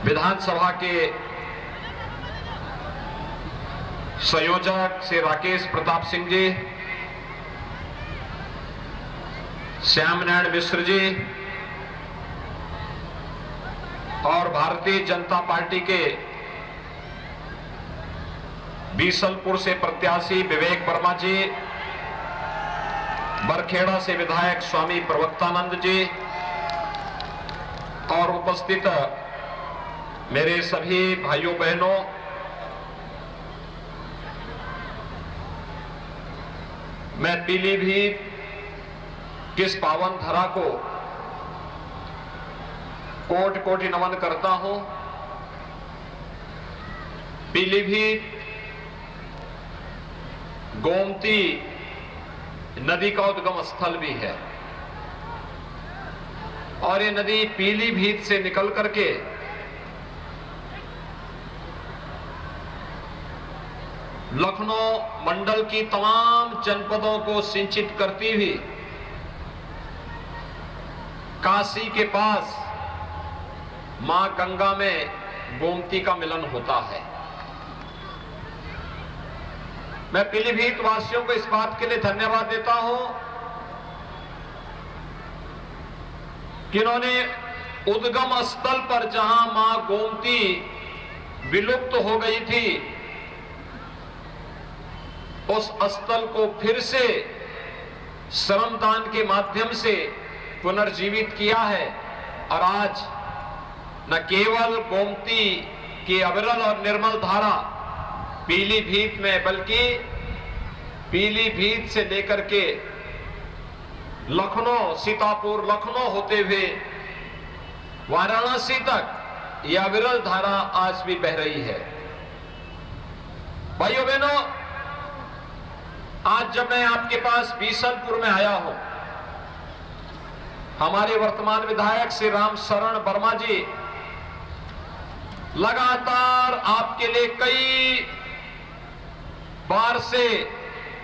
विधानसभा के संयोजक श्री राकेश प्रताप सिंह जी, श्याम नारायण मिश्र जी और भारतीय जनता पार्टी के बीसलपुर से प्रत्याशी विवेक वर्मा जी, बरखेड़ा से विधायक स्वामी प्रवक्तानंद जी और उपस्थित मेरे सभी भाइयों बहनों, मैं पीलीभीत किस पावन धरा को कोटि कोटि नमन करता हूं। पीलीभीत गोमती नदी का उद्गम स्थल भी है और ये नदी पीलीभीत से निकल करके लखनऊ मंडल की तमाम जनपदों को सिंचित करती हुई काशी के पास मां गंगा में गोमती का मिलन होता है। मैं पीलीभीत वासियों को इस बात के लिए धन्यवाद देता हूं कि इन्होंने उद्गम स्थल पर जहां मां गोमती विलुप्त हो गई थी, उस स्थल को फिर से श्रमदान के माध्यम से पुनर्जीवित किया है और आज न केवल गोमती की अविरल और निर्मल धारा पीलीभीत में, बल्कि पीलीभीत से लेकर के लखनऊ, सीतापुर लखनऊ होते हुए वाराणसी तक यह अविरल धारा आज भी बह रही है। भाइयों बहनों, आज जब मैं आपके पास बीसलपुर में आया हूं, हमारे वर्तमान विधायक श्री राम शरण वर्मा जी लगातार आपके लिए कई बार से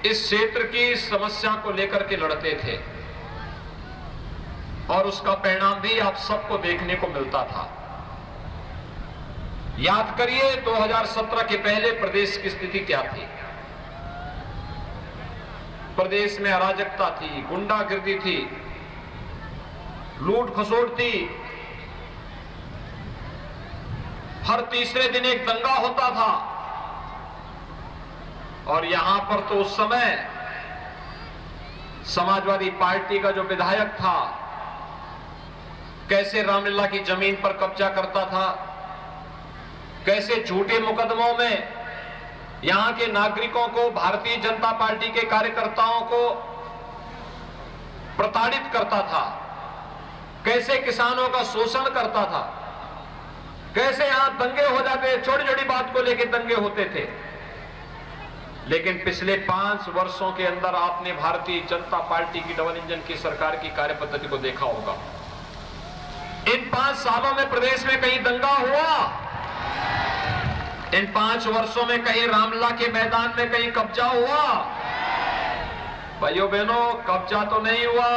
इस क्षेत्र की समस्या को लेकर के लड़ते थे और उसका परिणाम भी आप सबको देखने को मिलता था। याद करिए 2017 के पहले प्रदेश की स्थिति क्या थी। प्रदेश में अराजकता थी, गुंडागिर्दी थी, लूट खसोट थी, हर तीसरे दिन एक दंगा होता था और यहां पर तो उस समय समाजवादी पार्टी का जो विधायक था कैसे रामलीला की जमीन पर कब्जा करता था, कैसे झूठे मुकदमों में यहां के नागरिकों को, भारतीय जनता पार्टी के कार्यकर्ताओं को प्रताड़ित करता था, कैसे किसानों का शोषण करता था, कैसे यहां दंगे हो जाते, छोटी छोटी बात को लेकर दंगे होते थे। लेकिन पिछले 5 वर्षों के अंदर आपने भारतीय जनता पार्टी की डबल इंजन की सरकार की कार्यपद्धति को देखा होगा। इन 5 सालों में प्रदेश में कहीं दंगा हुआ? इन 5 वर्षों में कहीं रामलीला के मैदान में कहीं कब्जा हुआ? भाइयों बहनों, कब्जा तो नहीं हुआ,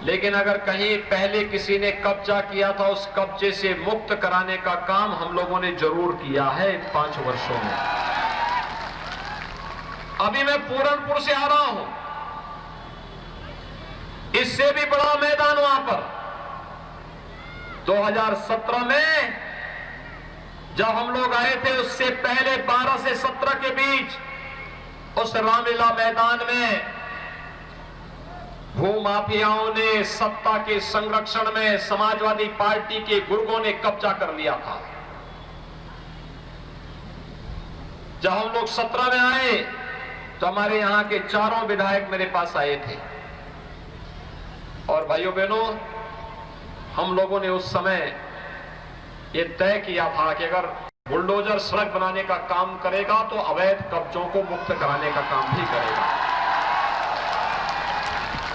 लेकिन अगर कहीं पहले किसी ने कब्जा किया था, उस कब्जे से मुक्त कराने का काम हम लोगों ने जरूर किया है इन 5 वर्षों में। अभी मैं पूरनपुर से आ रहा हूं, इससे भी बड़ा मैदान वहां पर 2017 में जब हम लोग आए थे, उससे पहले 12 से 17 के बीच उस रामलीला मैदान में भूमाफियाओं ने सत्ता के संरक्षण में समाजवादी पार्टी के गुर्गों ने कब्जा कर लिया था। जब हम लोग 17 में आए तो हमारे यहां के चारों विधायक मेरे पास आए थे और भाइयों बहनों, हम लोगों ने उस समय ये तय किया था कि अगर बुलडोजर सड़क बनाने का काम करेगा तो अवैध कब्जों को मुक्त कराने का काम भी करेगा।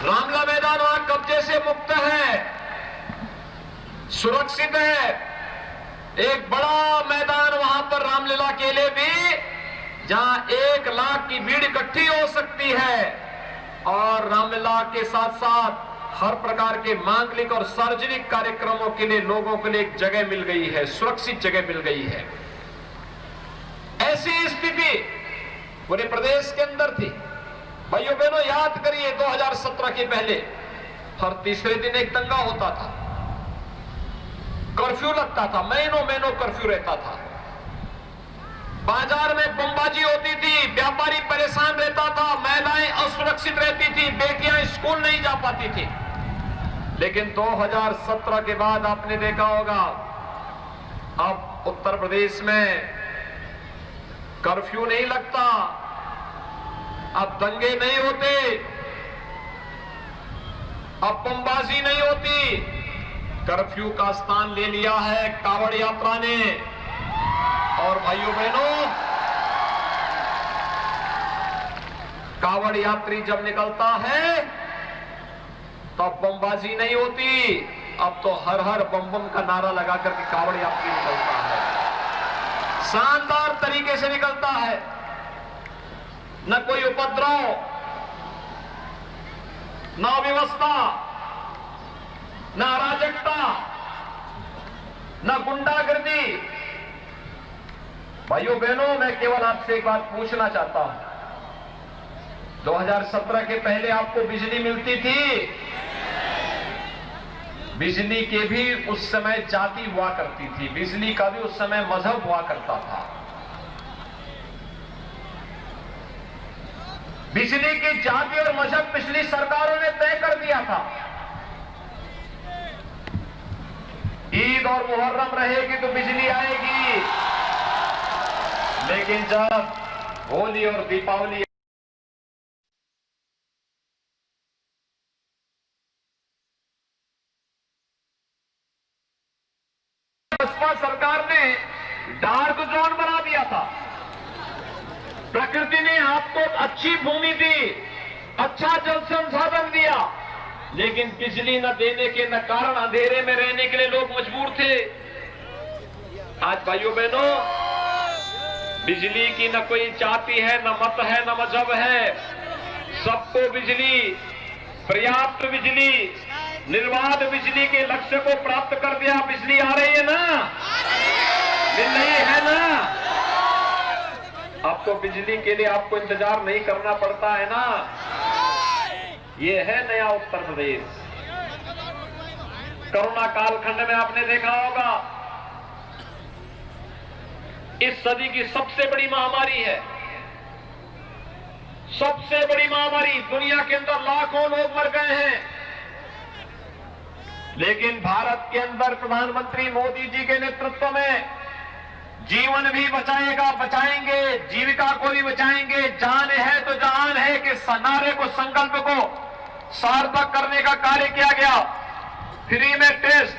रामलीला मैदान वहां कब्जे से मुक्त है, सुरक्षित है। एक बड़ा मैदान वहां पर रामलीला के लिए भी, जहां 1 लाख की भीड़ इकट्ठी हो सकती है और रामलीला के साथ साथ हर प्रकार के मांगलिक और सार्वजनिक कार्यक्रमों के लिए लोगों के लिए एक जगह मिल गई है, सुरक्षित जगह मिल गई है। ऐसी स्थिति पूरे प्रदेश के अंदर थी। भाइयों बहनों, याद करिए 2017 के पहले हर तीसरे दिन एक दंगा होता था, कर्फ्यू लगता था, महीनों महीनों कर्फ्यू रहता था, बाजार में बमबाजी होती थी, व्यापारी परेशान रहता था, महिलाएं असुरक्षित रहती थी, बेटियां स्कूल नहीं जा पाती थी। लेकिन 2017 के बाद आपने देखा होगा अब उत्तर प्रदेश में कर्फ्यू नहीं लगता, अब दंगे नहीं होते, अब बमबाजी नहीं होती। कर्फ्यू का स्थान ले लिया है कांवड़ यात्रा ने। और भाइयों बहनों, कांवड़ यात्री जब निकलता है तब बमबाजी नहीं होती, अब तो हर हर बम बम का नारा लगा करके कांवड़ यात्री निकलता है, शानदार तरीके से निकलता है। न कोई उपद्रव, न अव्यवस्था, न अराजकता, न गुंडागर्दी। भाइयों बहनों, मैं केवल आपसे एक बात पूछना चाहता हूं, 2017 के पहले आपको बिजली मिलती थी? बिजली के भी उस समय जाति हुआ करती थी, बिजली का भी उस समय मजहब हुआ करता था। बिजली की जाति और मजहब पिछली सरकारों ने तय कर दिया था। ईद और मुहर्रम रहेगी तो बिजली आएगी, लेकिन जब होली और दीपावली भाजपा सरकार ने डार्क जोन बना दिया था। प्रकृति ने आपको अच्छी भूमि दी, अच्छा जल संसाधन दिया, लेकिन बिजली न देने के न कारण अंधेरे में रहने के लिए लोग मजबूर थे। आज भाइयों बहनों, बिजली की न कोई जाति है, न मत है, न मजहब है, सबको बिजली, पर्याप्त बिजली, निर्बाध बिजली के लक्ष्य को प्राप्त कर दिया। बिजली आ रही है ना? मिल रही है ना? अब तो बिजली के लिए आपको इंतजार नहीं करना पड़ता है ना। ये है नया उत्तर प्रदेश। कोरोना कालखंड में आपने देखा होगा, इस सदी की सबसे बड़ी महामारी है, सबसे बड़ी महामारी। दुनिया के अंदर लाखों लोग मर गए हैं, लेकिन भारत के अंदर प्रधानमंत्री मोदी जी के नेतृत्व में जीवन भी बचाएंगे, जीविका को भी बचाएंगे, जान है तो जहान है के नारे को, संकल्प को सार्थक करने का कार्य किया गया। फ्री में टेस्ट,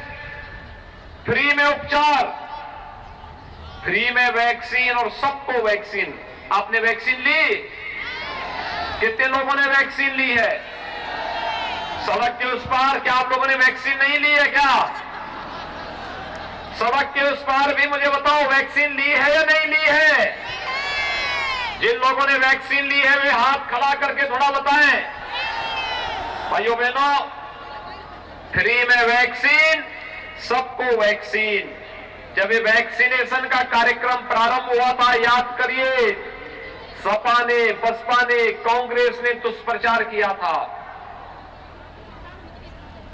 फ्री में उपचार, फ्री में वैक्सीन और सबको वैक्सीन। आपने वैक्सीन ली? कितने लोगों ने वैक्सीन ली है? सड़क के उस पार क्या आप लोगों ने वैक्सीन नहीं ली है क्या? सड़क के उस पार भी मुझे बताओ, वैक्सीन ली है या नहीं ली है? जिन लोगों ने वैक्सीन ली है वे हाथ खड़ा करके थोड़ा बताएं। भाइयों बहनों, फ्री में वैक्सीन, सबको वैक्सीन। जब ये वैक्सीनेशन का कार्यक्रम प्रारंभ हुआ था, याद करिए, सपा ने, बसपा ने, कांग्रेस ने दुष्प्रचार किया था।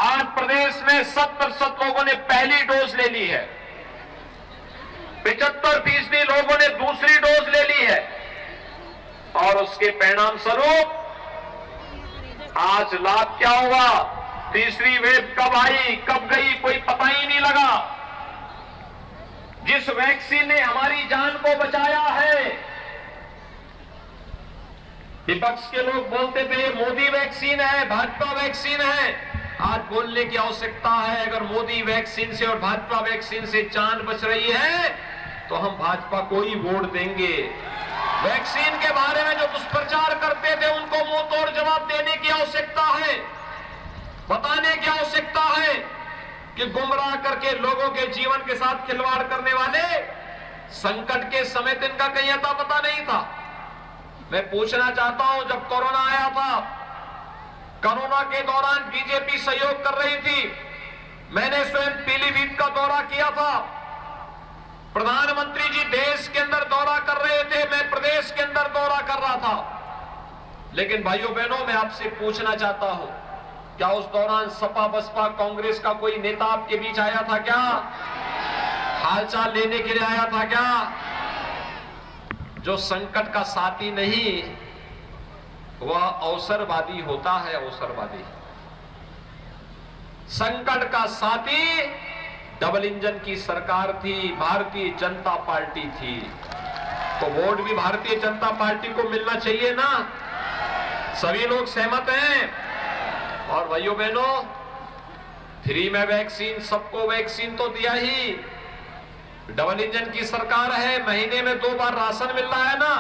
आज प्रदेश में 70% लोगों ने पहली डोज ले ली है, 75% लोगों ने दूसरी डोज ले ली है, और उसके परिणाम स्वरूप आज लाभ क्या हुआ? तीसरी वेव कब आई, कब गई, कोई पता ही नहीं लगा। जिस वैक्सीन ने हमारी जान को बचाया है, विपक्ष के लोग बोलते थे मोदी वैक्सीन है, भाजपा वैक्सीन है। आज बोलने की आवश्यकता है, अगर मोदी वैक्सीन से और भाजपा वैक्सीन से जान बच रही है तो हम भाजपा को ही वोट देंगे। वैक्सीन के बारे में जो दुष्प्रचार करते थे उनको मुंह तोड़ जवाब देने की आवश्यकता है, बताने की आवश्यकता है कि गुमराह करके लोगों के जीवन के साथ खिलवाड़ करने वाले संकट के समय तो इनका कहीं अता पता नहीं था। मैं पूछना चाहता हूं, जब कोरोना आया था कोरोना के दौरान बीजेपी सहयोग कर रही थी। मैंने स्वयं पीलीभीत का दौरा किया था। प्रधानमंत्री जी देश के अंदर दौरा कर रहे थे, मैं प्रदेश के अंदर दौरा कर रहा था। लेकिन भाइयों बहनों, मैं आपसे पूछना चाहता हूं, क्या उस दौरान सपा बसपा कांग्रेस का कोई नेता आपके बीच आया था क्या? हालचाल लेने के लिए आया था क्या? जो संकट का साथी नहीं, वह अवसरवादी होता है। अवसरवादी संकट का साथी डबल इंजन की सरकार थी, भारतीय जनता पार्टी थी। तो वोट भी भारतीय जनता पार्टी को मिलना चाहिए ना। सभी लोग सहमत हैं। और भाइयों बहनों, फ्री में वैक्सीन, सबको वैक्सीन तो दिया ही। डबल इंजन की सरकार है, महीने में 2 बार राशन मिल रहा है ना,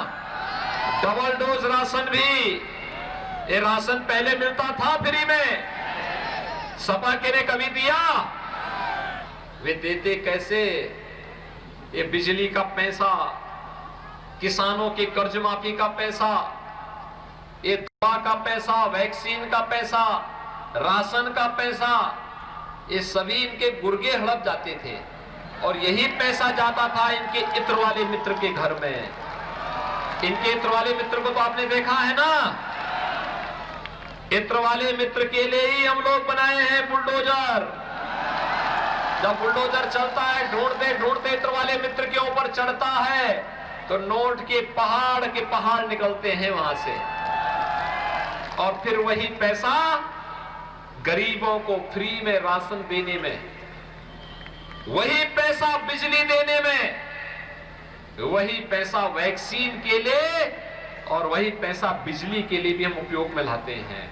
डबल डोज राशन भी। ये राशन पहले मिलता था फ्री में, सपा के ने कभी दिया? वे देते कैसे? ये बिजली का पैसा, किसानों के कर्ज माफी का पैसा, ये दवा का पैसा, वैक्सीन का पैसा, राशन का पैसा, ये सभी इनके गुर्गे हड़प जाते थे। और यही पैसा जाता था इनके इत्र वाले मित्र के घर में। इनके इत्र वाले मित्र को तो आपने देखा है ना। इत्र वाले मित्र के लिए ही हम लोग बनाए हैं बुलडोजर। जब बुलडोजर चलता है, ढूंढते ढूंढते इत्र वाले मित्र के ऊपर चढ़ता है, तो नोट के पहाड़ निकलते हैं वहां से। और फिर वही पैसा गरीबों को फ्री में राशन देने में, वही पैसा बिजली देने में, वही पैसा वैक्सीन के लिए और वही पैसा बिजली के लिए भी हम उपयोग में लाते हैं।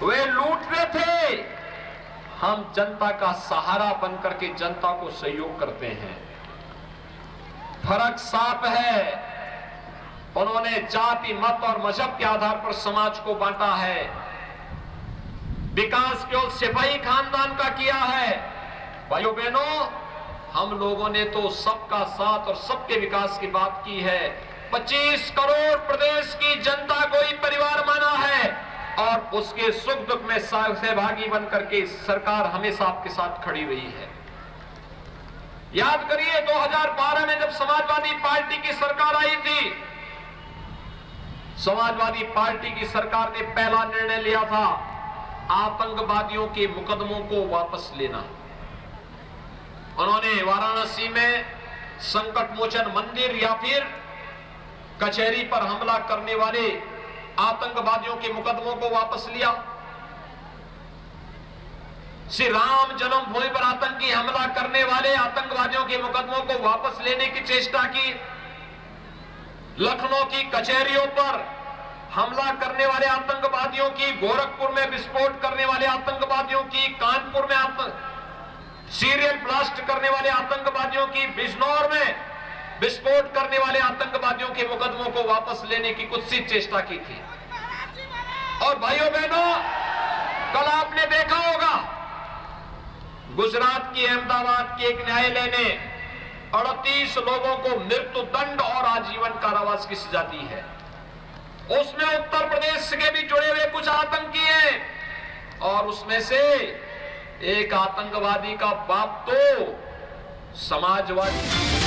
वे लूट रहे थे, हम जनता का सहारा बनकर के जनता को सहयोग करते हैं। फर्क साफ है। उन्होंने जाति, मत और मजहब के आधार पर समाज को बांटा है। विकास केवल सिपाही खानदान का किया है। भाइयों बहनों, हम लोगों ने तो सबका साथ और सबके विकास की बात की है। 25 करोड़ प्रदेश की जनता को ही परिवार माना है और उसके सुख दुख में सहभागी बनकर के सरकार हमेशा आपके साथ खड़ी हुई है। याद करिए 2012 में जब समाजवादी पार्टी की सरकार आई थी, समाजवादी पार्टी की सरकार ने पहला निर्णय लिया था आतंकवादियों के मुकदमों को वापस लेना। उन्होंने वाराणसी में संकट मोचन मंदिर या फिर कचहरी पर हमला करने वाले आतंकवादियों के मुकदमों को वापस लिया। श्री राम जन्मभूमि पर आतंकी हमला करने वाले आतंकवादियों के मुकदमों को वापस लेने की चेष्टा की। लखनऊ की कचहरियों पर हमला करने वाले आतंकवादियों की, गोरखपुर में विस्फोट करने वाले आतंकवादियों की, कानपुर में सीरियल ब्लास्ट करने वाले आतंकवादियों की, बिजनौर में विस्फोट करने वाले आतंकवादियों के मुकदमों को वापस लेने की कुत्सित चेष्टा की थी। और भाइयों बहनों, कल आपने देखा होगा गुजरात की अहमदाबाद के एक न्यायालय ने 38 लोगों को मृत्यु दंड और आजीवन कारावास की सजा दी है। उसमें उत्तर प्रदेश के भी जुड़े हुए कुछ आतंकी हैं और उसमें से एक आतंकवादी का बाप तो समाजवादी